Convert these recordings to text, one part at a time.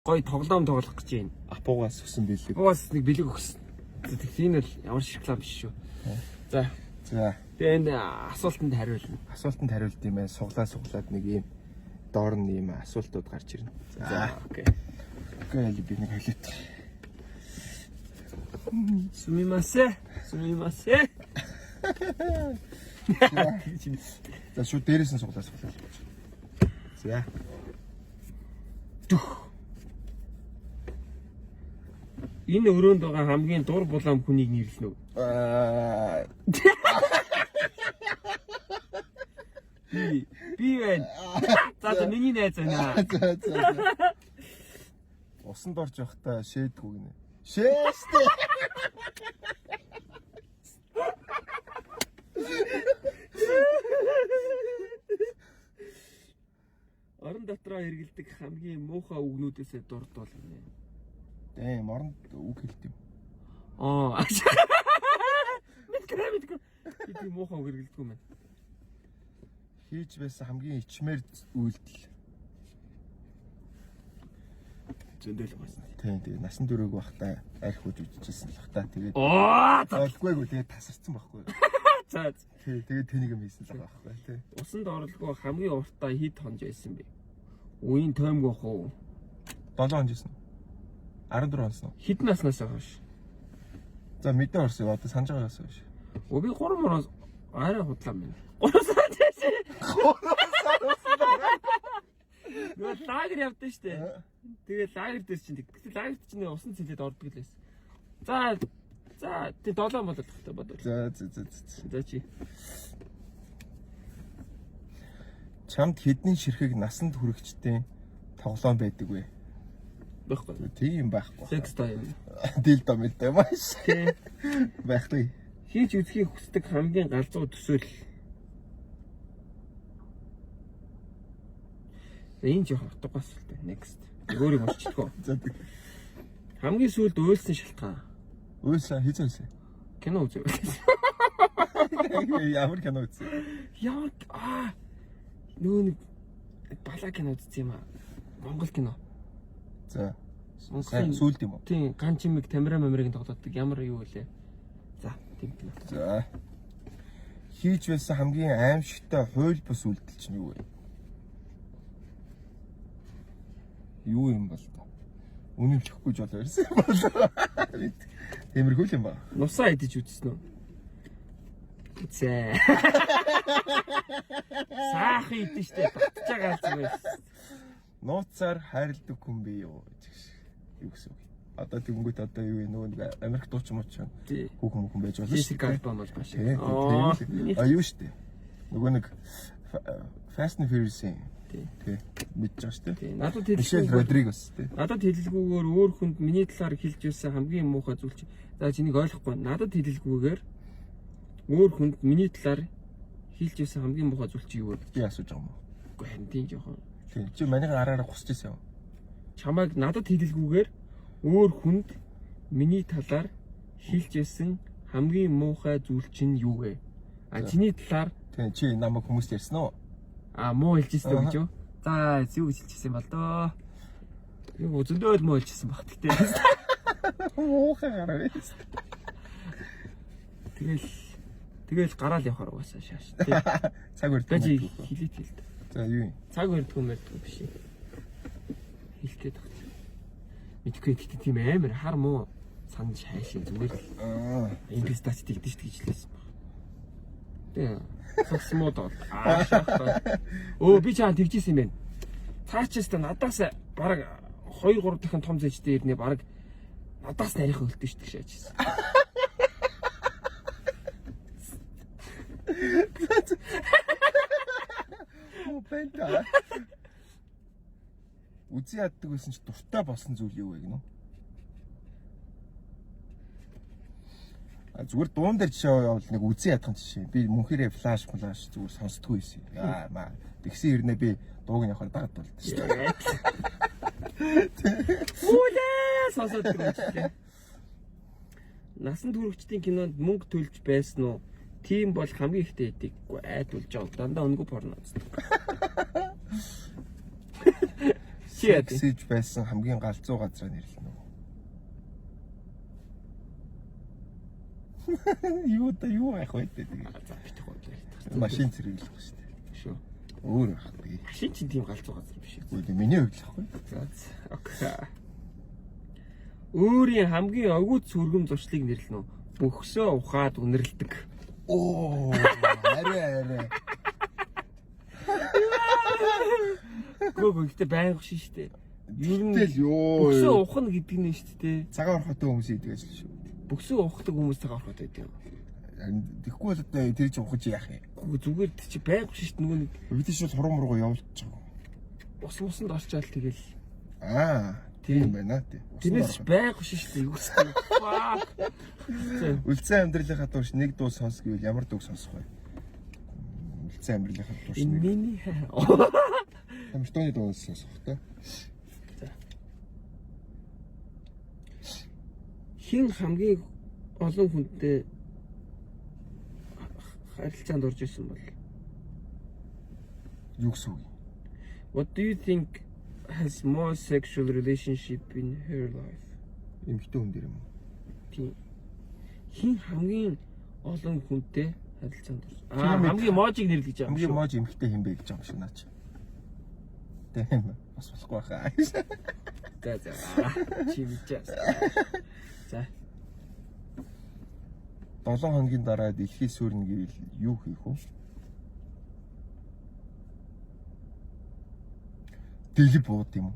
Гой тоглоом тоглох гэж байна. Апугаас өсөн бэлэг. Апугаас нэг бэлэг өгсөн. Энэ бол ямар шоколад биш шүү. За. Тэгээ энэ асуултанд хариулна. Асуултанд хариулт юм ээ. Суглаад нэг юм доор нь юм асуултууд гарч ирнэ. За, окей. Окей, би нэг хэлээд. Сумимасе. За шууд дээрээс нь суглаад. За. Энэ өрөөнд байгаа хамгийн дур булаам хүнийг нэрлэнэ үү? Би байна. За миний найз байна. Усанд орж явахдаа шээдгүй гинэ. Шээстэй. Орон дотроо хэрэгэлдэг хамгийн муухай үгнүүдээс дурдвал гинэ. Оронд үг хэлт юм. Мэдгүй. Би муухай үг хэрэгэлдэг юм байна. Хийж байсан хамгийн ичмэр үйлдэл. Зөндөл байсан. Тэгээ насан туршиг байхдаа арх хууж үжижсэн л бах та. Тэгээд олгүйгүй тэгээд тасарсан байхгүй. За. Тэгээд тэнийг юм хийсэн л байхгүй тий. Усанд оролгүй хамгийн уртаа хэд хонж байсан бэ? Үеийн тоймгүй хуу. 7 хонж байсан. 14 хонсон. Хэдэн наснаас хойш? За мэдээ орсон одоо санаж байгаас хойш. Би 3 мороос арай худлаа байна. 3 сар тийш. Нөгөө лагер явдсан шүү дээ. Тэгээ лагер дээр чинь тэгтэл лагерт чинь усан цэлээд ордог л байсан. За тэг 7 болол тахтай бодвол. За чи. Чамд хэдний ширхэг насанд хүрэгчдийн тоглоом байдаг вэ? Байхгүй. Тийм байхгүй. Секс тайм. Дилдо мэдээ маш. Тийм. Байхгүй. Хийж үзхийг хүсдэг хамгийн галзуу төсөөл. Энэ жоохон утгагүй асуулт байна. Next. Өөрийг олчихдгоо. Хамгийн сүүлд уйлсан шалтгаан. Уйлсан хийцэнсэн. Кино үзээ. Ямар кино үзээ? Нөгөө нэг балаа кино үзсэн юм аа. Монгол кино. За. Сүүлд юм уу? Тийм, ган чимэг тамира-мамирыг тоглодог. Ямар юу вэ? За, тийм кино. За. Хийж байсан хамгийн аимшигтай хууль бус үйлдэл чинь юу вэ? Юу юм бол та? Үнэмлэхгүй жол ярьсан юм бол. Тиймэрхүү юм ба. Нусаа идэж үзсэн үү? Зэ. Саахан идэж штэ батж байгаа зүгээр. Нууцаар хайрладаг хүн би юу гэсэн үг. Одоо тэгэнгүүт одоо юу вэ? Нөгөө Америк дуучин мууч хүүхэн байж болно. Jessica Alba бол маш. Юу штэ. Нөгөө нэг Fast and Furious-ийн тий мэдж байгаа шүү дээ. Надад хэлэлгүйгээр Родригос тий. Надад хэлэлгүйгээр өөр хүнд миний талаар хэлж байсан хамгийн муухай зүйл чи. За чинийг ойлгохгүй. Надад хэлэлгүйгээр өөр хүнд миний талаар хэлж байсан хамгийн муухай зүйл чи юу вэ? Би асууж байгаа юм уу? Үгүй харин тийм жоохон. Тий. Чи манайхаа араараа хусч ирсэн юм. Чамайг надад хэлэлгүйгээр өөр хүнд миний талаар хэлж байсан хамгийн муухай зүйл чинь юу вэ? Чиний талаар тий чи намайг хүмүүст ярьсан уу? Муу хэлжсэн гэж юу? За, юу гэж хэлчихсэн юм бол доо. Юу зөндөө муу хэлжсэн баг гэхдээ. Муухай гараа. Тэгэл гараал явахаар угаасаа шааш. Цаг өрдөг. Хилээд хэлд. За юу юм? Цаг өрдөг юм байдаг биш. Хэлгээд багт. Мэдгүй гэхдээ тийм амар хар муу санаж хайшин зүгээр л. Инвестац тэгдэж гэж хэлсэн баг. Тэг. Сосмод бол. Би чам тэгжсэн юм байна. Цаачаас та надаас бараг 2-3 дахин том зэжтэй ирнэ бараг надаас нарийнх өлтөө шүү дээ шаажсэн. Бэнта. Үзий яддаг байсан чи дуртай болсон зүйл юу вэ гэнэ? Зүгээр дуун дээр жишээ явал нэг үзий ядах жишээ. Би мөнхөрөө флаш зүгээр сонсдгүй байсан. Тэгсэн хэрнээ би дууг нь явахаар дагаад болд шүү дээ. Үлээ сонсоод байгаа. Насан туршидтын кинонд мөнгө төлж байсан уу? Тийм бол хамгийн ихтэй идэггүй айдулж байгаа. Дандаа өнгө порно үздэг. Сэж байсан хамгийн галзуу газраа нэрлэнэ үү? Юу байх вэ тэгээ. За битэх бодлоо. Машин зэрэглэх ба шүү дээ. Шүү. Өөр байхгүй. Машин чинь тийм галзуу газар биш үү? Үгүй миний хувьд л байхгүй. За окей. Өөрийн хамгийн огүйд сүргэм зуршлыг нэрлэнэ үү? Бөхсөө ухаад үнэрлдэг. Оо, арай. Гөө гэхдээ байнга шин штэ. Ер нь ёо. бөхсөө ухна гэдэг нь штэ. Цагаан орхотой хүмүүс идэг ажил шүү. Бөхсөө ухдаг хүмүүс цагаан орхотой байдаг юм. Тэгэхгүй бол одоо тэр чинь ухаж яах юм? Зүгээр чи байнга шин штэ нөгөө нэг бид чинь хуруу муруу явуулчих. усанд орчаал тэгэл. Тийм байна тий. Тэрнээс байнга шин штэ юу гэсэн. Үлцэн амьдралынхаа турш нэг дуу сонс гэвэл ямар дуу сонсох вэ? Үлцэн амьдралынхаа турш нэг. Миний Хамтны дуу сонсох та. Хин хамгийн олон хүнтэй харилцаанд орж исэн бол юу гэсэн үг? What do you think has more sexual relationship in her life? Эмэгтэй хүн дээр юм уу? Тийм. Хин хамгийн олон хүнтэй харилцаанд орж. Хамгийн можиг нэрлэж байгаа. Хамгийн мож эмэгтэй хин бэ гэж байгаа юм шиг наач. Тийм бас болохгүй хаа. За. Чи бичээс. За. 7 хоногийн дараа дэлхий сүрнэ гэвэл юу хийх вэ? Дэлб бууд юм уу?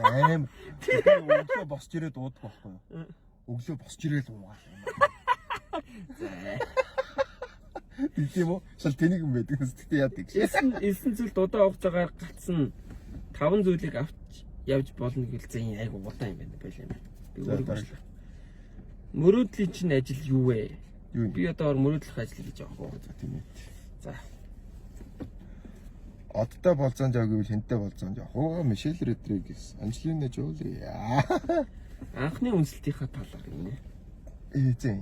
Аим. Өглөө босч ирээд уудах байхгүй юу? Өглөө босч ирээд уугаал юм. Тийм үү? Шал тэнийг юм байдаг. Тэгтээ яадаг. 9 зүйл дудаа хугацаагаар гацсан 5 зүйлийг авч явж болно гэвэл зэн айгу удаан юм байна байлаа юм. Би өөрөө мөрөөдлийн чинь ажил юу вэ? Би одоо мөрөөдлөх ажил гэж байгаа хөө. За тийм ээ. За. Одтой болцоонд яа гэвэл хэнтэй болцоонд яах вэ? Мишель Родригес, Анжелина Жоли. Анхны үнэлтийнхаа талаар гинэ. Зэн.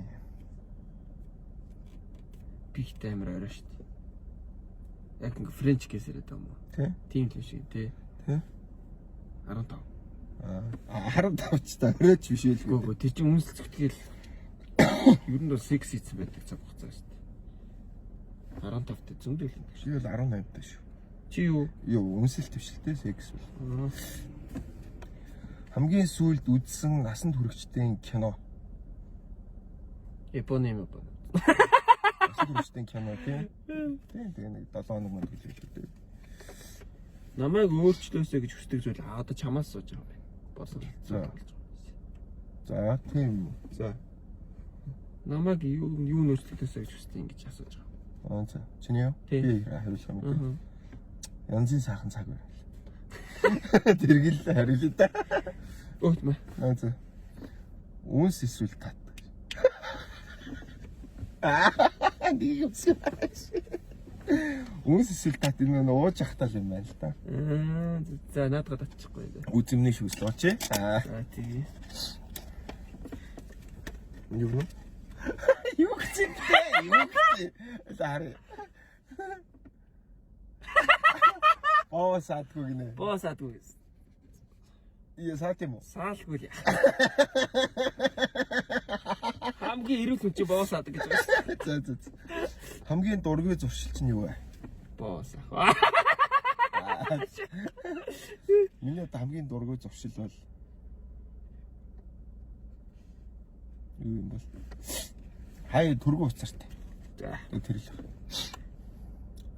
Бигтэй амар орой шүү дээ. Яг ингээ френч гэсэрээд байгаа юм уу? Тийм л шиг тий. 15. 15 ч та оройч биш ээ. Гөө тий чи үнэлцэгтгэл ер нь бол секс хийсэн байдаг цаг хугацаа шүү дээ. 15 тэ зөндөл юм. Би бол 18 таа шүү. Чи юу? Үнсэл твшилтэй секс бол. Хамгийн сүүлд үзсэн насанд хүрэгчдийн кино. Эпоним. Насанд хүрэгчдийн кино тийм. Тэгээ нэг 7 хоног манд гэж хэлдэг. Намайг өөрчлөөсэй гэж хүсдэг зүйл одоо чамаас сууж байгаа юм. Босоо. За тийм. За. Намайг юу нөөцлөөсэй гэж хүсдэг ингэж асууж байгаа. За. Чиний юу? Би хариулах юм. Янзын сайхан цаг байна. Тэргэл хариулъя да. Өөхт мэ. За. Үнс эсвэл тат. Нэг юм. Үнс эсвэл тат энэ ууж ахтал юм байна л да. За наадгаад очихгүй. Үзэмний шүүс лооч. За тий. Юу вэ? Юу гэж бэ? Юу гэж? Лаарэ. Саадгүй гинэ. Саадгүй. Яа саат юм уу? Саалгүй л яа. Хамгийн эрүүл хүн чи саадаг гэж байна. За. Хамгийн дургүй зуршилч нь юу вэ? Саа. Миний хамгийн дургүй зуршил бол юу юм бол? Хай түргүү уцаартай. За. Тэр л.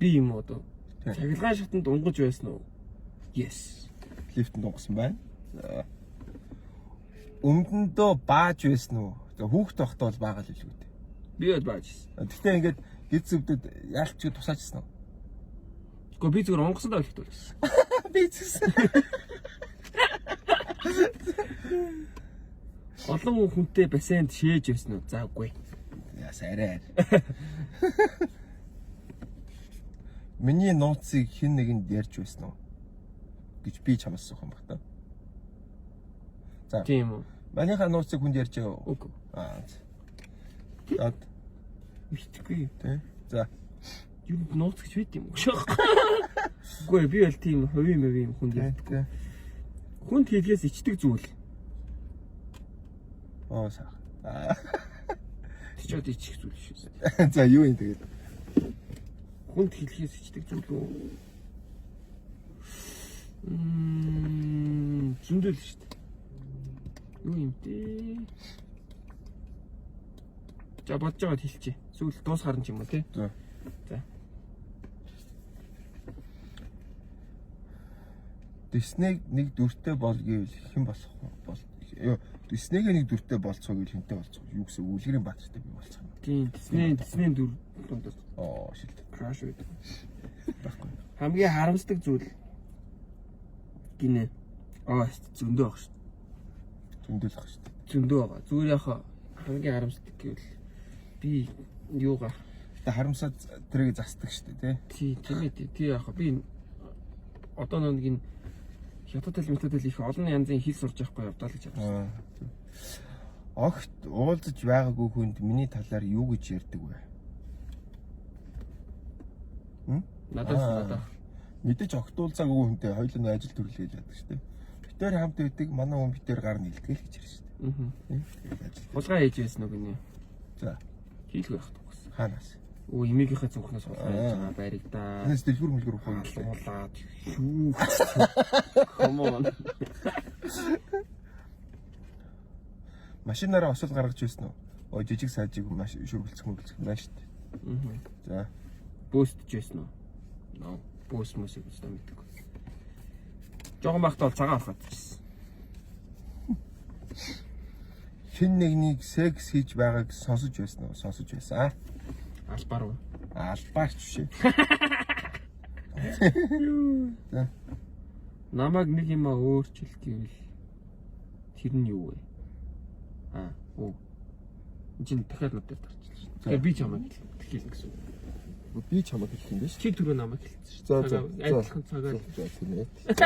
Би юм уу дөө? Цахилгаан шатанд унгаж байсан уу? Yes. Лифтэнд унгасан байна. Өмдөндөө бааж байсан уу? Хүүхд байхдаа бол баагаал л үү. Би бол баажсэн. Гэхдээ ингээд гид зүвдэд яалтч тусаажсан уу? Гэхдээ би зүгээр унгасан даа хэлэхдээ байсан. Би зүсэн. Олон хүнтэй бассейнд шээж байсан уу? За үгүй. Яс арай. Миний нууцыг хэн нэгэнд ярьж байсан уу гэж би чамаас асуух юм баг та. За. Тийм үү. Манийхаа нууцыг хүнд ярьж байгаа уу? Үгүй. За. Мэдгүй. Тэ. За. Юу нууц гэж байд юм уу? Үгүй би бол тийм хувийн мөвийн хүнд ярьдаг. Хүнд хэлхээс ичдэг зүйл. Саа. Чичээд ичих зүйл шүү. За юу юм тэгээд? Хүнд хэлхээс ичдэг зүйл үү? Зөндөл шүү дээ. Юу юм бэ? За бодож байгаад хэлчихье. Сүүл дуусгаар нь ч юм уу тий. За. Дисней нэг дүртэй бол гэвэл хэн болох бол Диснейгээ нэг дүртэй болцоо гэвэл хэнтэй болцоо. Юу гэсэн үлгэрийн баатартай би болцоо. Тийм Диснейн дүр дундаас Шилдэг. краш байдаг. Баггүй. Хамгийн харамсдаг зүйл гинэ. Зөндөө баг шүү. Зөндөл ах шүү. Зөндөө байгаа. Зүгээр яхаа хамгийн харамсдаг гэвэл би юугаа Харамсаад тэрийг застдаг шүү дээ, тий. Тий яхаа би одоо нэг н хятад методол их олон янзын хэл сурж явахгүй явдаа л гэж бодсон. Огт уулзаж байгаагүй хүнд миний талаар юу гэж ярьдаг вэ? Надад мэдээж огт уулзаагүй хүнтэй хоёулаа нь ажил төрлөө яадаг шүү дээ. Битээр хамт байдаг, манай хүн битээр гар нэлтгэл гэж ярьж шүү дээ. Хулгай хийж байсан уу гинэ. За. Хийлгүй байх төгс. Хаанаас? Эмээгийнхээ цонхноос хулгай хийж байгаа байрыг да. Энэс дэлгүр мэлгүр ухаан Хулаад юу. Come on. Машинаараа осол гаргаж ирсэн үү? Жижиг саажиг маш шүргэлцэх байна шүү дээ. За. Бөөстж байсан уу? Бөөс мөсөг гэж мэдээгүй. Жогон багтаа бол цагаан авах гэсэн. Хин нэгнийг секс хийж байгааг сонсож байсан уу? Сонсож байсан. Албаар уу? Албаарч шээ. За. Намайг нэг юм өөрчил гэвэл тэр нь юу вэ? Чин дахиад надад тарчихлаа шүү. Тэгэхээр би чамайг хэлэх гэсэн. Би чамайг хэлэх юм биш. Чи түрүү намайг хэлсэн шүү. За. Адилхан цагаар. За тийм ээ. За.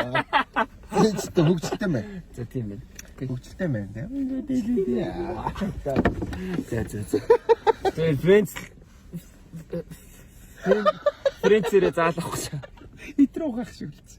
Хөгжилтэй байна. За тийм байна. Хөгжилтэй байна тийм. За. Тэгээ Фрэнцээрээ заалах гэж. Итрүү гах шиг үлдсэн.